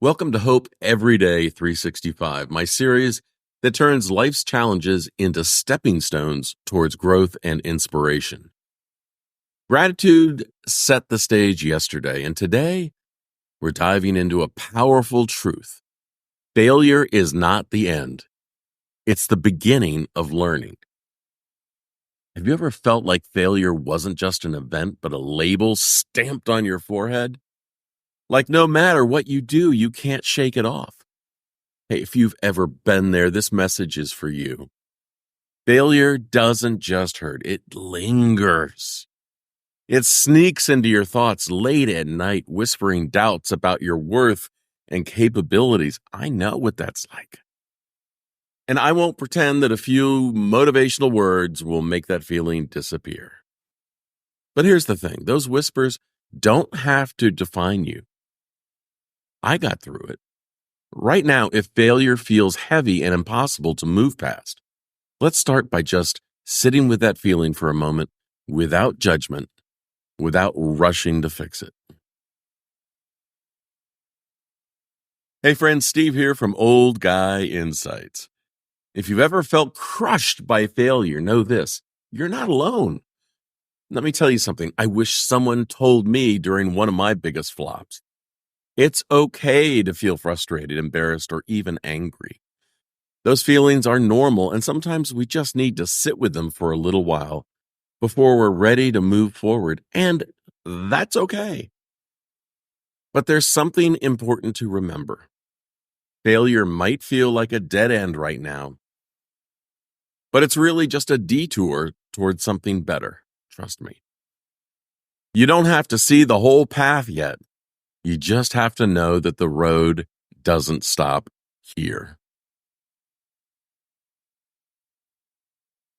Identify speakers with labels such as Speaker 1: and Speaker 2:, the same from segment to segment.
Speaker 1: Welcome to Hope Everyday 365, my series that turns life's challenges into stepping stones towards growth and inspiration. Gratitude set the stage yesterday, and today we're diving into a powerful truth. Failure is not the end. It's the beginning of learning. Have you ever felt like failure wasn't just an event, but a label stamped on your forehead? Like no matter what you do, you can't shake it off. Hey, if you've ever been there, this message is for you. Failure doesn't just hurt, it lingers. It sneaks into your thoughts late at night, whispering doubts about your worth and capabilities. I know what that's like. And I won't pretend that a few motivational words will make that feeling disappear. But here's the thing, those whispers don't have to define you. I got through it. Right now, if failure feels heavy and impossible to move past, let's start by just sitting with that feeling for a moment without judgment, without rushing to fix it. Hey friends, Steve here from Old Guy Insights. If you've ever felt crushed by failure, know this, you're not alone. Let me tell you something I wish someone told me during one of my biggest flops. It's okay to feel frustrated, embarrassed, or even angry. Those feelings are normal, and sometimes we just need to sit with them for a little while before we're ready to move forward, and that's okay. But there's something important to remember. Failure might feel like a dead end right now, but it's really just a detour towards something better. Trust me. You don't have to see the whole path yet. You just have to know that the road doesn't stop here.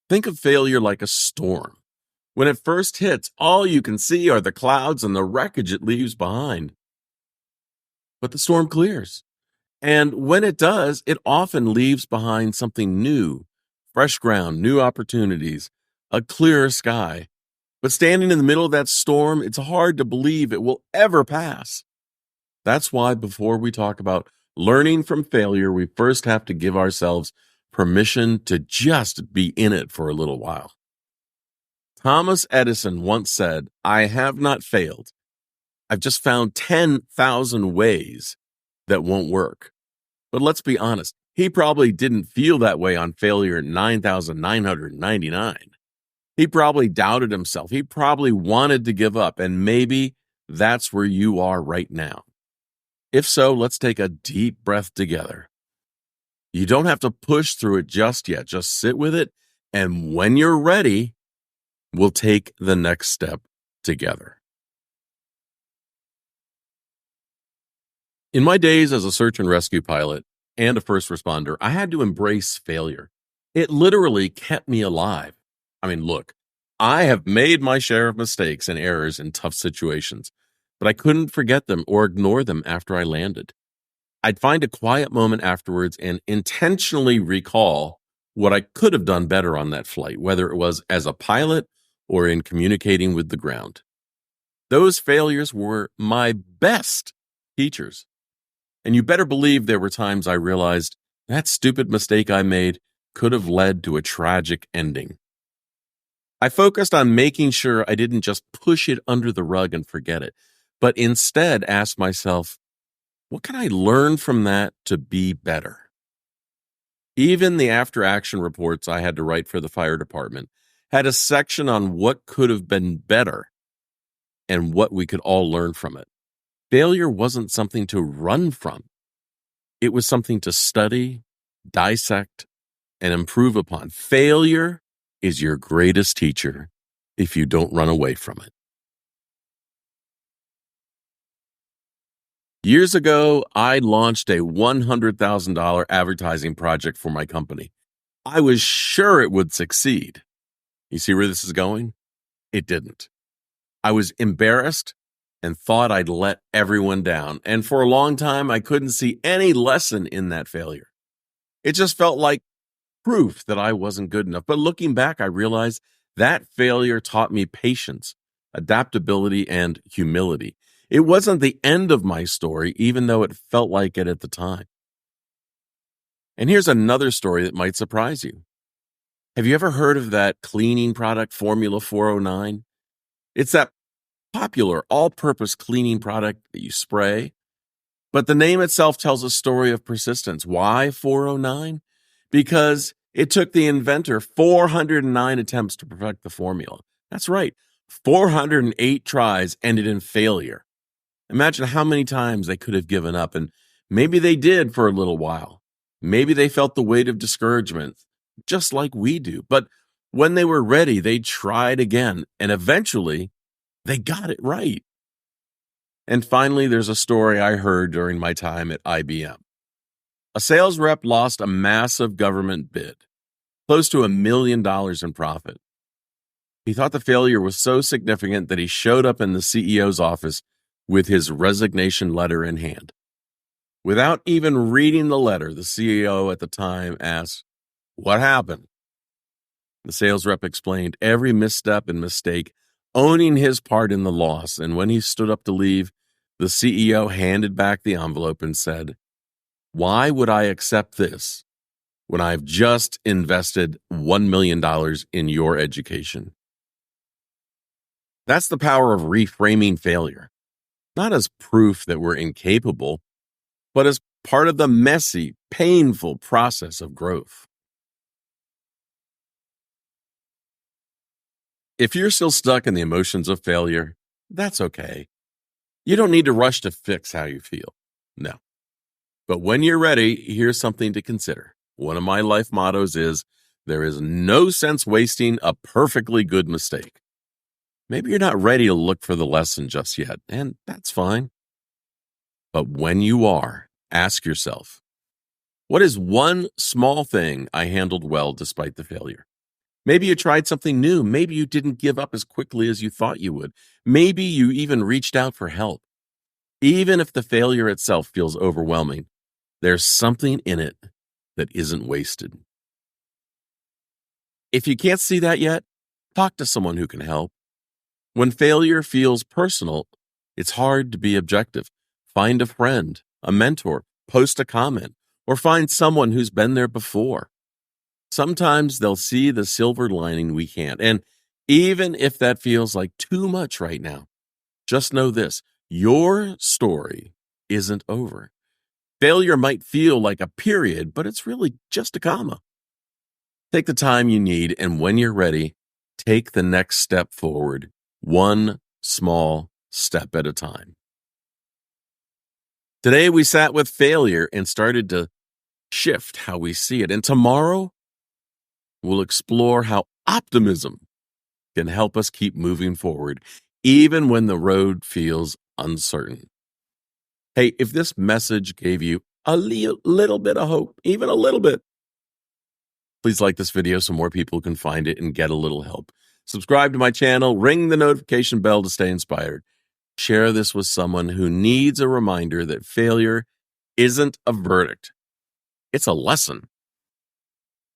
Speaker 1: Think of failure like a storm. When it first hits, all you can see are the clouds and the wreckage it leaves behind. But the storm clears. And when it does, it often leaves behind something new, fresh ground, new opportunities, a clearer sky. But standing in the middle of that storm, it's hard to believe it will ever pass. That's why before we talk about learning from failure, we first have to give ourselves permission to just be in it for a little while. Thomas Edison once said, "I have not failed. I've just found 10,000 ways that won't work." But let's be honest, he probably didn't feel that way on failure 9,999. He probably doubted himself. He probably wanted to give up, and maybe that's where you are right now. If so, let's take a deep breath together. You don't have to push through it just yet. Just sit with it, and when you're ready, we'll take the next step together. In my days as a search and rescue pilot and a first responder, I had to embrace failure. It literally kept me alive. Look, I have made my share of mistakes and errors in tough situations, but I couldn't forget them or ignore them after I landed. I'd find a quiet moment afterwards and intentionally recall what I could have done better on that flight, whether it was as a pilot or in communicating with the ground. Those failures were my best teachers. And you better believe there were times I realized that stupid mistake I made could have led to a tragic ending. I focused on making sure I didn't just push it under the rug and forget it, but instead asked myself, what can I learn from that to be better? Even the after-action reports I had to write for the fire department had a section on what could have been better and what we could all learn from it. Failure wasn't something to run from. It was something to study, dissect, and improve upon. Failure is your greatest teacher if you don't run away from it. Years ago, I launched a $100,000 advertising project for my company. I was sure it would succeed. You see where this is going? It didn't. I was embarrassed and thought I'd let everyone down. And for a long time, I couldn't see any lesson in that failure. It just felt like proof that I wasn't good enough. But looking back, I realized that failure taught me patience, adaptability, and humility. It wasn't the end of my story, even though it felt like it at the time. And here's another story that might surprise you. Have you ever heard of that cleaning product, Formula 409? It's that popular all-purpose cleaning product that you spray. But the name itself tells a story of persistence. Why 409? Because it took the inventor 409 attempts to perfect the formula. That's right. 408 tries ended in failure. Imagine how many times they could have given up, and maybe they did for a little while. Maybe they felt the weight of discouragement, just like we do. But when they were ready, they tried again, and eventually they got it right. And finally, there's a story I heard during my time at IBM. A sales rep lost a massive government bid, close to $1 million in profit. He thought the failure was so significant that he showed up in the CEO's office with his resignation letter in hand. Without even reading the letter, the CEO at the time asked, "What happened?" The sales rep explained every misstep and mistake, owning his part in the loss. And when he stood up to leave, the CEO handed back the envelope and said, "Why would I accept this when I've just invested $1 million in your education?" That's the power of reframing failure, not as proof that we're incapable, but as part of the messy, painful process of growth. If you're still stuck in the emotions of failure, that's okay. You don't need to rush to fix how you feel. No. But when you're ready, here's something to consider. One of my life mottos is, there is no sense wasting a perfectly good mistake. Maybe you're not ready to look for the lesson just yet, and that's fine. But when you are, ask yourself, what is one small thing I handled well despite the failure? Maybe you tried something new. Maybe you didn't give up as quickly as you thought you would. Maybe you even reached out for help. Even if the failure itself feels overwhelming, there's something in it that isn't wasted. If you can't see that yet, talk to someone who can help. When failure feels personal, it's hard to be objective. Find a friend, a mentor, post a comment, or find someone who's been there before. Sometimes they'll see the silver lining we can't. And even if that feels like too much right now, just know this: your story isn't over. Failure might feel like a period, but it's really just a comma. Take the time you need, and when you're ready, take the next step forward, one small step at a time. Today, we sat with failure and started to shift how we see it. And tomorrow, we'll explore how optimism can help us keep moving forward, even when the road feels uncertain. Hey, if this message gave you a little bit of hope, even a little bit, please like this video so more people can find it and get a little help. Subscribe to my channel, ring the notification bell to stay inspired. Share this with someone who needs a reminder that failure isn't a verdict. It's a lesson.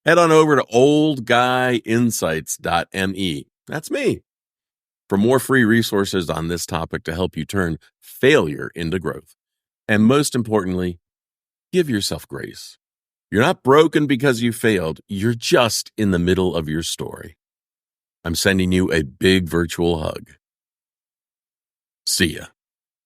Speaker 1: Head on over to oldguyinsights.me. That's me. For more free resources on this topic to help you turn failure into growth. And most importantly, give yourself grace. You're not broken because you failed. You're just in the middle of your story. I'm sending you a big virtual hug. See ya.